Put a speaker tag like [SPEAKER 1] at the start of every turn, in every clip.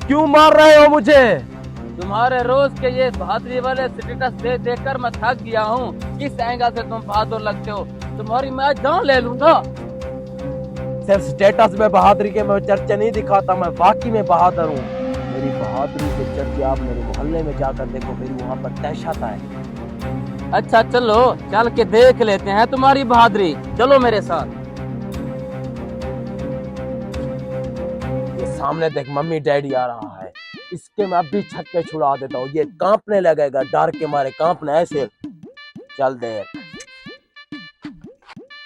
[SPEAKER 1] क्यों मार रहे हो मुझे?
[SPEAKER 2] तुम्हारे रोज के ये बहादुरी वाले स्टेटस देख कर मैं थक गया हूँ। किस एंगल से तुम बहादुर लगते हो? तुम्हारी मैं जान ले लूंगा।
[SPEAKER 1] सिर्फ स्टेटस में बहादुरी के मैं चर्चे नहीं दिखाता, मैं वाकई में बहादुर हूँ। मेरी बहादुरी के चर्चे आप मेरे मोहल्ले में जाकर देखो, मेरी वहाँ पर दहशत है।
[SPEAKER 2] अच्छा चलो, चल के देख लेते हैं तुम्हारी बहादुरी। चलो मेरे साथ।
[SPEAKER 1] ये सामने देख, मम्मी डैडी आ रहा है। इसके मैं अभी छत पे छुड़ा देता हूँ, ये कांपने लगेगा, डर के मारे कांपना ऐसे। चल देख,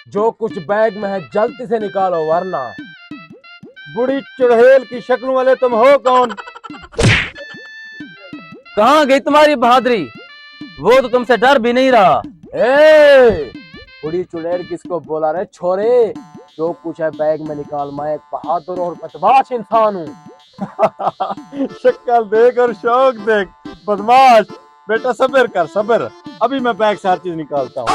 [SPEAKER 1] जो कुछ बैग में है जल्दी से निकालो, वरना।
[SPEAKER 3] बुढ़ी चुड़ैल की शक्ल वाले तुम हो कौन?
[SPEAKER 2] कहाँ गई तुम्हारी बहादुरी? वो तो तुमसे डर भी नहीं रहा।
[SPEAKER 1] ए, बुढ़ी चुड़ैल किसको बोला रे छोरे? जो कुछ है बैग में निकाल, मैं एक बहादुर और बदमाश इंसान हूँ।
[SPEAKER 3] शक्ल देख और शौक देख, बदमाश। बेटा सब्र कर, सब्र। अभी मैं बैग से हर चीज निकालता हूँ।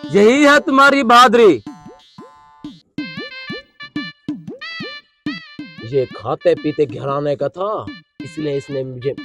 [SPEAKER 2] यही है तुम्हारी बहादुरी?
[SPEAKER 1] ये खाते पीते घराने का था, इसलिए इसने मुझे